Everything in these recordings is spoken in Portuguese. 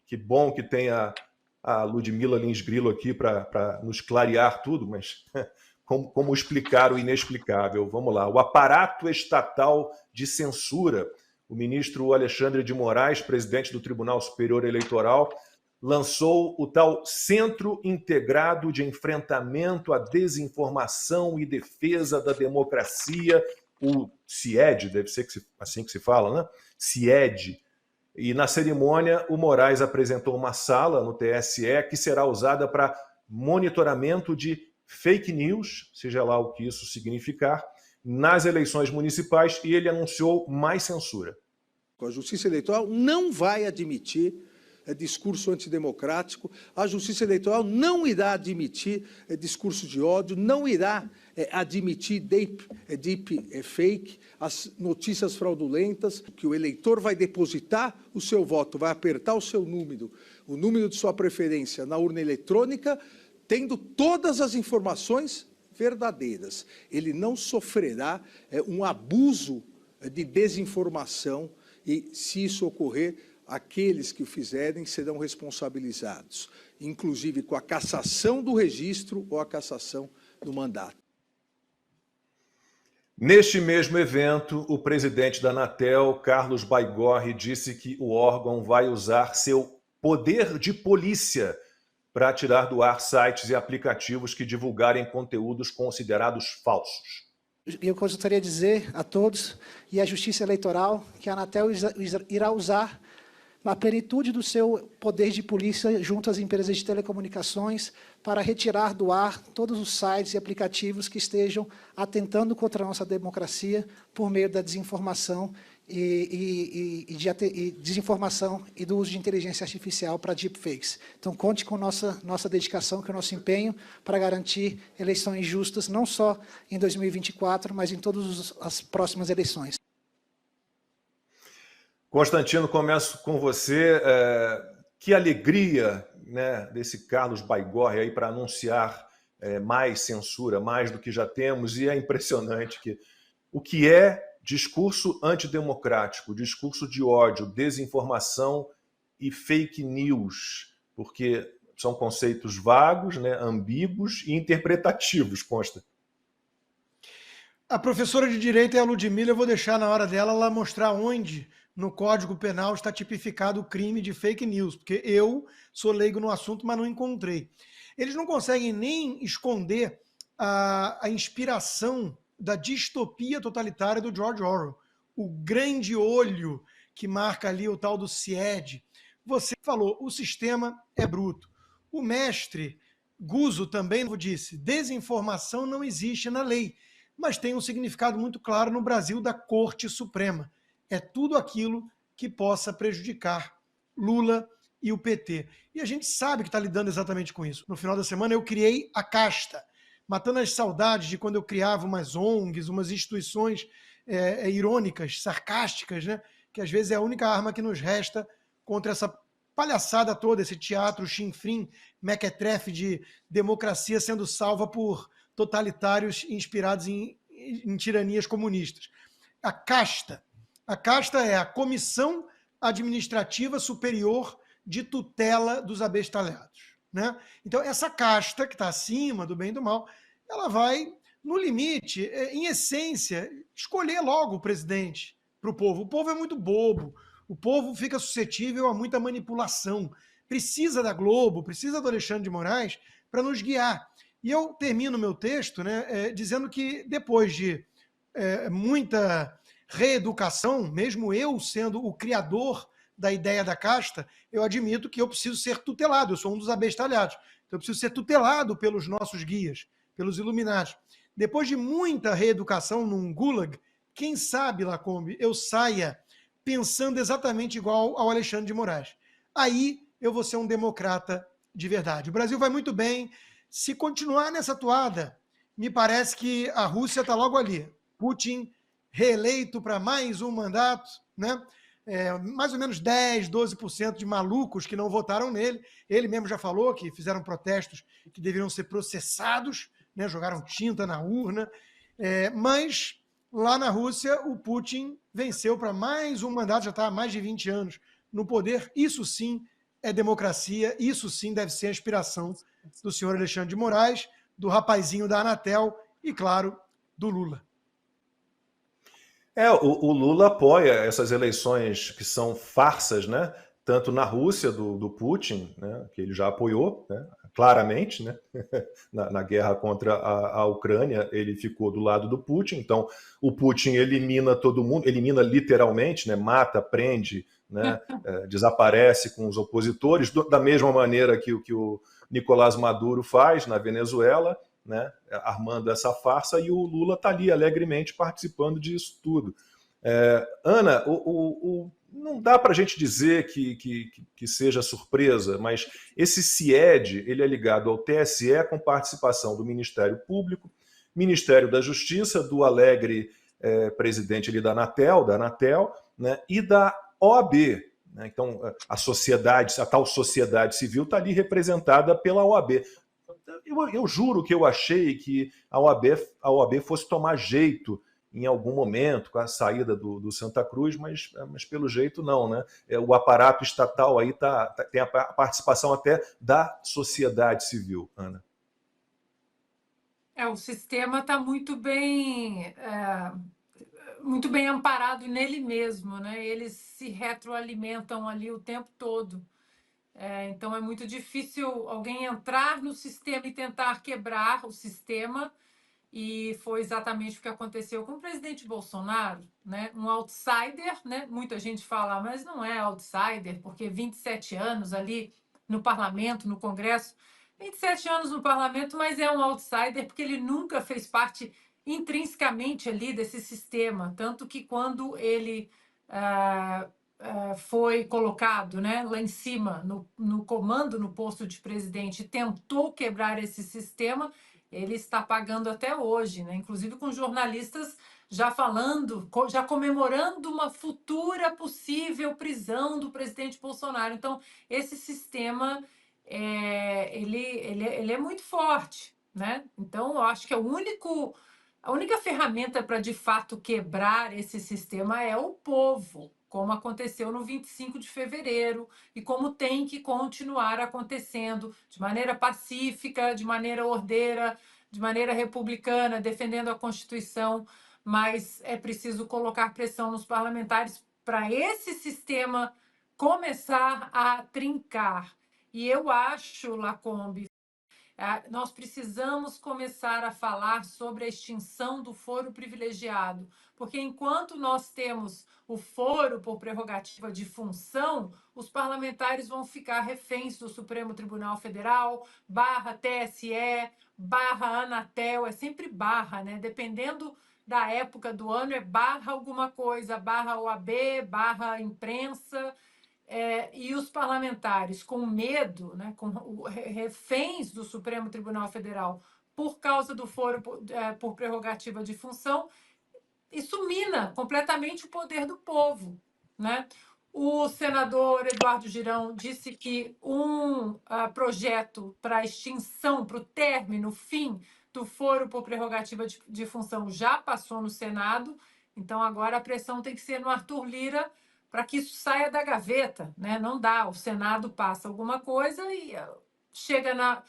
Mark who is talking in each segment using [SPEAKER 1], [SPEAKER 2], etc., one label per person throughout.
[SPEAKER 1] Que bom que tem a Ludmila Lins Grilo aqui para nos clarear tudo, mas como explicar o inexplicável? Vamos lá. O aparato estatal de censura, o ministro Alexandre de Moraes, presidente do Tribunal Superior Eleitoral, lançou o tal Centro Integrado de Enfrentamento à Desinformação e Defesa da Democracia, o CIED, deve ser assim que se fala, né? CIED. E na cerimônia, o Moraes apresentou uma sala no TSE que será usada para monitoramento de fake news, seja lá o que isso significar, nas eleições municipais, e ele anunciou mais censura.
[SPEAKER 2] A Justiça Eleitoral não vai admitir discurso antidemocrático, a Justiça Eleitoral não irá admitir discurso de ódio, não irá admitir deepfake, as notícias fraudulentas, que o eleitor vai depositar o seu voto, vai apertar o seu número, o número de sua preferência na urna eletrônica, tendo todas as informações verdadeiras. Ele não sofrerá um abuso de desinformação e, se isso ocorrer, aqueles que o fizerem serão responsabilizados, inclusive com a cassação do registro ou a cassação do mandato.
[SPEAKER 1] Neste mesmo evento, o presidente da Anatel, Carlos Baigorre, disse que o órgão vai usar seu poder de polícia para tirar do ar sites e aplicativos que divulgarem conteúdos considerados falsos.
[SPEAKER 3] Eu gostaria de dizer a todos e à Justiça Eleitoral que a Anatel irá usar na plenitude do seu poder de polícia junto às empresas de telecomunicações para retirar do ar todos os sites e aplicativos que estejam atentando contra a nossa democracia por meio da desinformação desinformação e do uso de inteligência artificial para deepfakes. Então, conte com nossa dedicação, com o nosso empenho para garantir eleições justas, não só em 2024, mas em todas as próximas eleições.
[SPEAKER 1] Constantino, começo com você. Que alegria, né, desse Carlos Baigorre aí para anunciar mais censura, mais do que já temos, e é impressionante que o que é discurso antidemocrático, discurso de ódio, desinformação e fake news, porque são conceitos vagos, né, ambíguos e interpretativos, consta.
[SPEAKER 4] A professora de Direito é a Ludmila, eu vou deixar na hora dela ela mostrar onde no Código Penal está tipificado o crime de fake news, porque eu sou leigo no assunto, mas não encontrei. Eles não conseguem nem esconder a inspiração da distopia totalitária do George Orwell, o grande olho que marca ali o tal do CIED. Você falou, o sistema é bruto. O mestre Guzzo também disse, desinformação não existe na lei, mas tem um significado muito claro no Brasil da Corte Suprema. É tudo aquilo que possa prejudicar Lula e o PT. E a gente sabe que está lidando exatamente com isso. No final da semana eu criei a Casta, matando as saudades de quando eu criava umas ONGs, umas instituições irônicas, sarcásticas, né? Que às vezes é a única arma que nos resta contra essa palhaçada toda, esse teatro chinfrim, mequetrefe de democracia sendo salva por totalitários inspirados em tiranias comunistas. A Casta é a Comissão Administrativa Superior de Tutela dos Abestalhados, né? Então, essa casta que está acima do bem e do mal, ela vai, no limite, em essência, escolher logo o presidente para o povo. O povo é muito bobo, o povo fica suscetível a muita manipulação. Precisa da Globo, precisa do Alexandre de Moraes para nos guiar. E eu termino meu texto, né, dizendo que depois de muita reeducação, mesmo eu sendo o criador da ideia da casta, eu admito que eu preciso ser tutelado, eu sou um dos abestalhados, então eu preciso ser tutelado pelos nossos guias, pelos iluminados. Depois de muita reeducação num gulag, quem sabe, Lacombe, eu saia pensando exatamente igual ao Alexandre de Moraes. Aí eu vou ser um democrata de verdade. O Brasil vai muito bem. Se continuar nessa toada, me parece que a Rússia está logo ali. Putin reeleito para mais um mandato, né? Mais ou menos 10%, 12% de malucos que não votaram nele. Ele mesmo já falou que fizeram protestos que deveriam ser processados, né? Jogaram tinta na urna. Mas lá na Rússia, o Putin venceu para mais um mandato, já está há mais de 20 anos no poder. Isso sim é democracia. Isso sim deve ser a inspiração do senhor Alexandre de Moraes, do rapazinho da Anatel e, claro, do Lula.
[SPEAKER 1] O Lula apoia essas eleições que são farsas, né? Tanto na Rússia do Putin, né? Que ele já apoiou, né? Claramente, né? Na guerra contra a Ucrânia, ele ficou do lado do Putin. Então, o Putin elimina todo mundo, elimina literalmente, né? Mata, prende, né? Desaparece com os opositores, da mesma maneira que o Nicolás Maduro faz na Venezuela, né, armando essa farsa, e o Lula está ali alegremente participando disso tudo. Ana, não dá para a gente dizer que seja surpresa, mas esse CIED ele é ligado ao TSE com participação do Ministério Público, Ministério da Justiça, do alegre presidente ali da Anatel, né, e da OAB. Né? Então, a tal sociedade civil está ali representada pela OAB. Eu juro que eu achei que a OAB fosse tomar jeito em algum momento com a saída do Santa Cruz, mas pelo jeito não, né? O aparato estatal aí tem a participação até da sociedade civil, Ana.
[SPEAKER 5] O sistema está muito bem amparado nele mesmo, né? Eles se retroalimentam ali o tempo todo. Então é muito difícil alguém entrar no sistema e tentar quebrar o sistema, e foi exatamente o que aconteceu com o presidente Bolsonaro, né? Um outsider, né? Muita gente fala, mas não é outsider, porque 27 anos ali no parlamento, no Congresso, 27 anos no parlamento, mas é um outsider porque ele nunca fez parte intrinsecamente ali desse sistema, tanto que quando ele foi colocado, né, lá em cima, no comando, no posto de presidente, tentou quebrar esse sistema, ele está pagando até hoje, né? Inclusive com jornalistas já falando, já comemorando uma futura possível prisão do presidente Bolsonaro. Então, esse sistema, ele é muito forte, né? Então, eu acho que a única ferramenta para, de fato, quebrar esse sistema é o povo, como aconteceu no 25 de fevereiro e como tem que continuar acontecendo de maneira pacífica, de maneira ordeira, de maneira republicana, defendendo a Constituição, mas é preciso colocar pressão nos parlamentares para esse sistema começar a trincar. E eu acho, Lacombe, nós precisamos começar a falar sobre a extinção do foro privilegiado, porque enquanto nós temos o foro por prerrogativa de função, os parlamentares vão ficar reféns do Supremo Tribunal Federal, /TSE, /Anatel, é sempre barra, né? Dependendo da época do ano, é barra alguma coisa, barra OAB, barra imprensa. E os parlamentares com medo, né, com reféns do Supremo Tribunal Federal por causa do foro por prerrogativa de função, isso mina completamente o poder do povo, né? O senador Eduardo Girão disse que um projeto para a extinção, para o término, fim do foro por prerrogativa de função já passou no Senado, então agora a pressão tem que ser no Arthur Lira para que isso saia da gaveta, né? Não dá, o Senado passa alguma coisa e chega na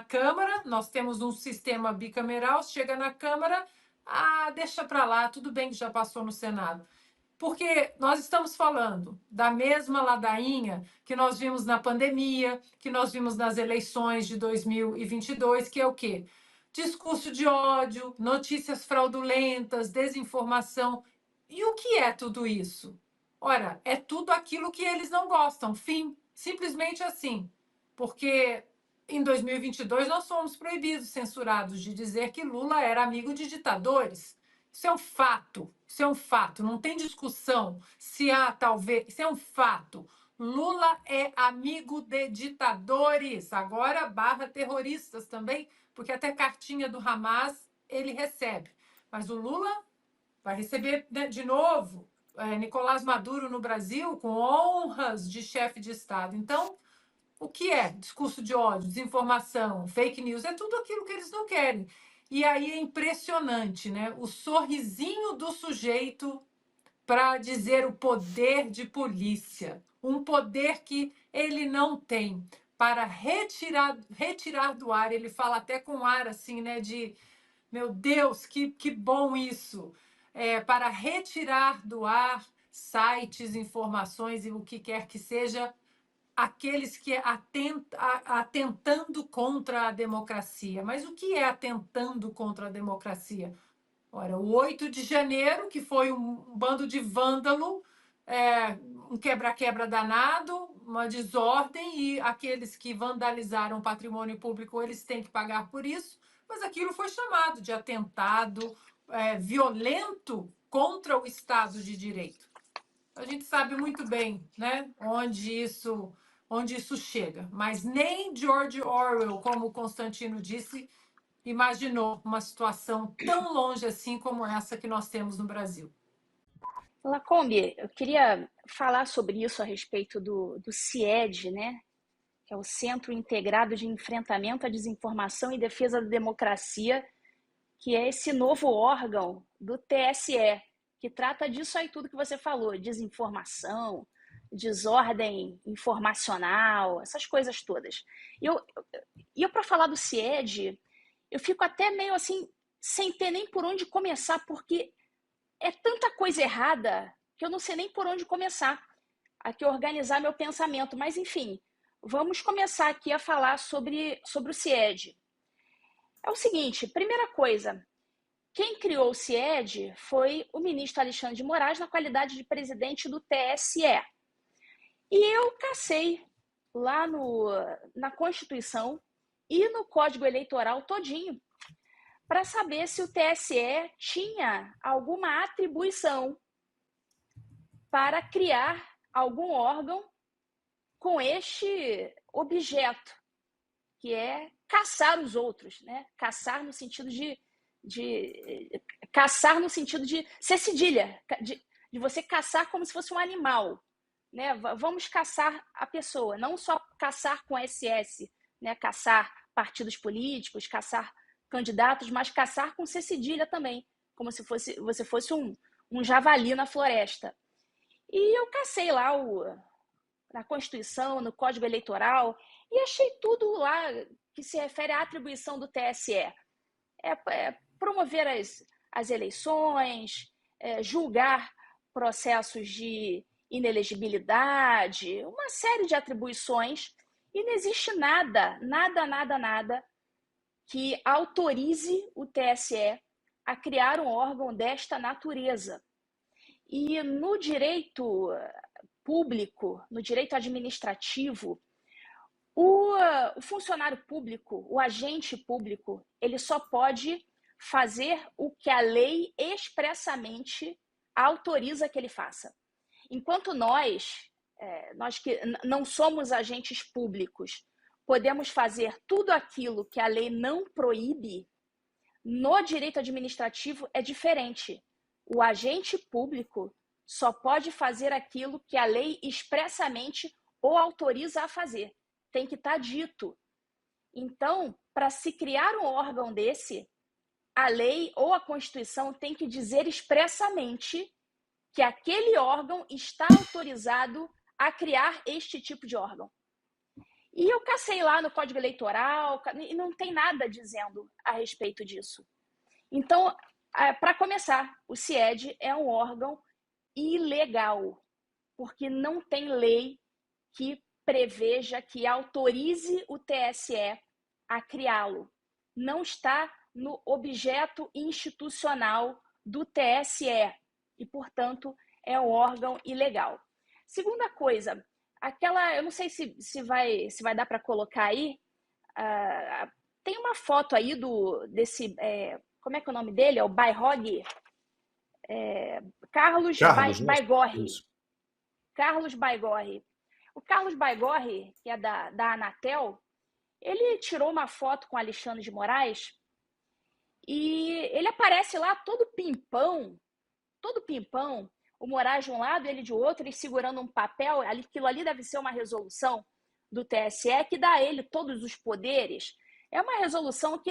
[SPEAKER 5] Câmara, nós temos um sistema bicameral, chega na Câmara, deixa para lá, tudo bem que já passou no Senado. Porque nós estamos falando da mesma ladainha que nós vimos na pandemia, que nós vimos nas eleições de 2022, que é o quê? Discurso de ódio, notícias fraudulentas, desinformação. E o que é tudo isso? Ora, é tudo aquilo que eles não gostam. Fim. Simplesmente assim. Porque em 2022 nós fomos proibidos, censurados, de dizer que Lula era amigo de ditadores. Isso é um fato. Isso é um fato. Não tem discussão se há, talvez. Isso é um fato. Lula é amigo de ditadores. Agora, /terroristas também, porque até cartinha do Hamas ele recebe. Mas o Lula vai receber, né, de novo Nicolás Maduro no Brasil com honras de chefe de Estado. Então, o que é discurso de ódio, desinformação, fake news? É tudo aquilo que eles não querem. E aí é impressionante, né? O sorrisinho do sujeito para dizer o poder de polícia. um poder que ele não tem, para retirar do ar. Ele fala até com ar assim, né, de meu Deus, que bom isso! Para retirar do ar sites, informações e o que quer que seja, aqueles que atentando contra a democracia. Mas o que é atentando contra a democracia? Ora, o 8 de janeiro, que foi um bando de vândalo, um quebra-quebra danado, uma desordem, e aqueles que vandalizaram o patrimônio público, eles têm que pagar por isso, mas aquilo foi chamado de atentado violento contra o Estado de Direito. A gente sabe muito bem, né, onde isso chega, mas nem George Orwell, como o Constantino disse, imaginou uma situação tão longe assim como essa que nós temos no Brasil.
[SPEAKER 6] Lacombe, eu queria falar sobre isso a respeito do CIED, né? Que é o Centro Integrado de Enfrentamento à Desinformação e Defesa da Democracia, que é esse novo órgão do TSE, que trata disso aí tudo que você falou, desinformação, desordem informacional, essas coisas todas. E eu para falar do CIED, eu fico até meio assim, sem ter nem por onde começar, porque é tanta coisa errada que eu não sei nem por onde começar aqui organizar meu pensamento. Mas, enfim, vamos começar aqui a falar sobre o CIED. É o seguinte, primeira coisa, quem criou o CIED foi o ministro Alexandre de Moraes na qualidade de presidente do TSE. E eu cacei lá na Constituição e no Código Eleitoral todinho para saber se o TSE tinha alguma atribuição para criar algum órgão com este objeto, que é caçar os outros, né? Caçar no sentido de caçar no sentido de ser cedilha, de você caçar como se fosse um animal, né? Vamos caçar a pessoa, não só caçar com SS, né? Caçar partidos políticos, caçar candidatos, mas caçar com C cedilha também, como se você fosse um javali na floresta. E eu cacei lá na Constituição, no Código Eleitoral, e achei tudo lá que se refere à atribuição do TSE. Promover as eleições, julgar processos de inelegibilidade, uma série de atribuições, e não existe nada que autorize o TSE a criar um órgão desta natureza. E no direito público, no direito administrativo, o funcionário público, o agente público, ele só pode fazer o que a lei expressamente autoriza que ele faça. Enquanto nós que não somos agentes públicos, podemos fazer tudo aquilo que a lei não proíbe, no direito administrativo é diferente. O agente público só pode fazer aquilo que a lei expressamente o autoriza a fazer. Tem que estar dito. Então, para se criar um órgão desse, a lei ou a Constituição tem que dizer expressamente que aquele órgão está autorizado a criar este tipo de órgão. E eu cacei lá no Código Eleitoral e não tem nada dizendo a respeito disso. Então, para começar, o CIED é um órgão ilegal, porque não tem lei que preveja, que autorize o TSE a criá-lo. Não está no objeto institucional do TSE e, portanto, é um órgão ilegal. Segunda coisa, eu não sei se vai dar para colocar aí, tem uma foto aí desse, como é que é o nome dele? É o Bayrog? Carlos Baigorre. Carlos Baigorre. O Carlos Baigorre, que é da Anatel, ele tirou uma foto com Alexandre de Moraes e ele aparece lá todo pimpão, o Moraes de um lado, ele de outro, ele segurando um papel, aquilo ali deve ser uma resolução do TSE que dá a ele todos os poderes. É uma resolução que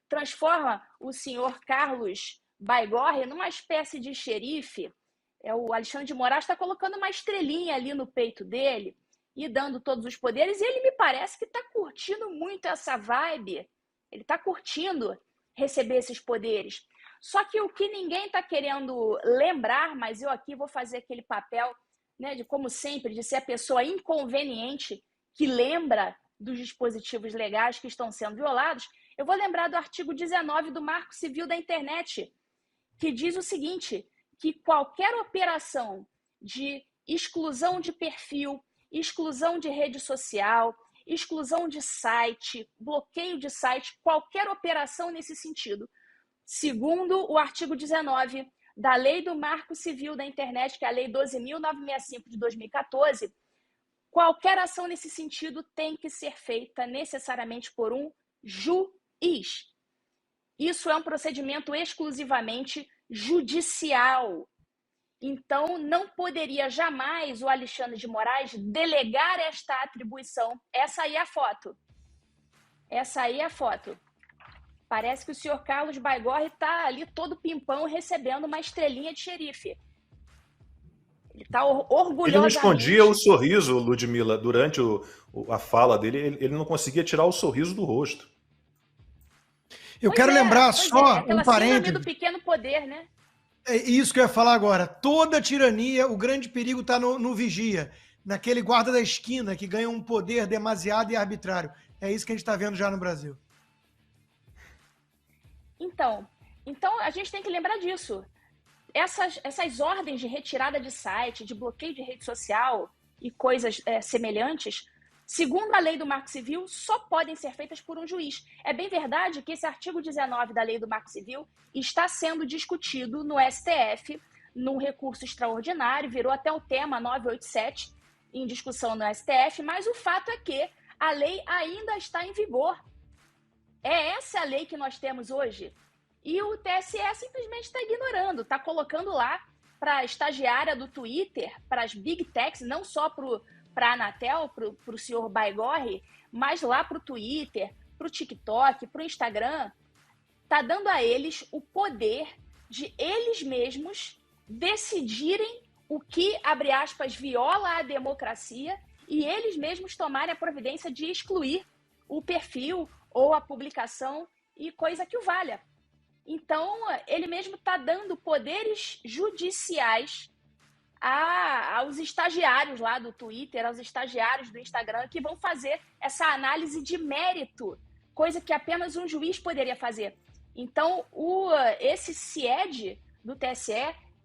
[SPEAKER 6] transforma o senhor Carlos Baigorre numa espécie de xerife O Alexandre de Moraes está colocando uma estrelinha ali no peito dele e dando todos os poderes, e ele me parece que está curtindo muito essa vibe. Ele está curtindo receber esses poderes. Só que o que ninguém está querendo lembrar, mas eu aqui vou fazer aquele papel, né, de, como sempre, de ser a pessoa inconveniente que lembra dos dispositivos legais que estão sendo violados, eu vou lembrar do artigo 19 do Marco Civil da Internet, que diz o seguinte, que qualquer operação de exclusão de perfil, exclusão de rede social, exclusão de site, bloqueio de site, qualquer operação nesse sentido, segundo o artigo 19 da Lei do Marco Civil da Internet, que é a Lei 12.965 de 2014, qualquer ação nesse sentido tem que ser feita necessariamente por um juiz. Isso é um procedimento exclusivamente judicial. Então, não poderia jamais o Alexandre de Moraes delegar esta atribuição. Essa aí é a foto. Essa aí é a foto. Parece que o senhor Carlos Baigorre está ali todo pimpão recebendo uma estrelinha de xerife. Ele está orgulhosamente...
[SPEAKER 1] Ele não escondia o sorriso, Ludmila, durante a fala dele, ele não conseguia tirar o sorriso do rosto.
[SPEAKER 4] Eu quero lembrar só
[SPEAKER 6] aquela
[SPEAKER 4] um parênteses.
[SPEAKER 6] síndrome do pequeno poder, né?
[SPEAKER 4] É isso que eu ia falar agora. Toda tirania, o grande perigo está no vigia, naquele guarda da esquina que ganha um poder demasiado e arbitrário. É isso que a gente está vendo já no Brasil.
[SPEAKER 6] Então, a gente tem que lembrar disso. Essas ordens de retirada de site, de bloqueio de rede social e coisas semelhantes, segundo a lei do Marco Civil, só podem ser feitas por um juiz. É bem verdade que esse artigo 19 da lei do Marco Civil está sendo discutido no STF, num recurso extraordinário, virou até o tema 987 em discussão no STF, mas o fato é que a lei ainda está em vigor. É essa a lei que nós temos hoje. E o TSE simplesmente está ignorando, está colocando lá para a estagiária do Twitter, para as Big Techs, não só para a Anatel, para o senhor Baigorre, mas lá para o Twitter, para o TikTok, para o Instagram, está dando a eles o poder de eles mesmos decidirem o que, abre aspas, viola a democracia e eles mesmos tomarem a providência de excluir o perfil ou a publicação e coisa que o valha. Então, ele mesmo está dando poderes judiciais aos estagiários lá do Twitter, aos estagiários do Instagram, que vão fazer essa análise de mérito, coisa que apenas um juiz poderia fazer. Então, esse CIED do TSE,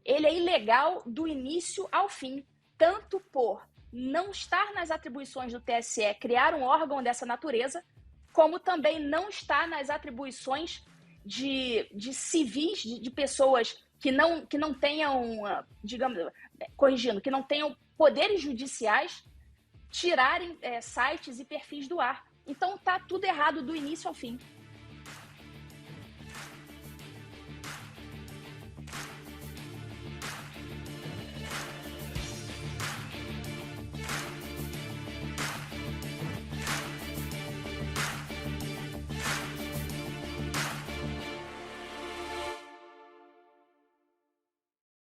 [SPEAKER 6] ele é ilegal do início ao fim, tanto por não estar nas atribuições do TSE criar um órgão dessa natureza, como também não está nas atribuições de civis, de pessoas que não tenham, digamos, corrigindo, que não tenham poderes judiciais, tirarem sites e perfis do ar. Então, está tudo errado do início ao fim.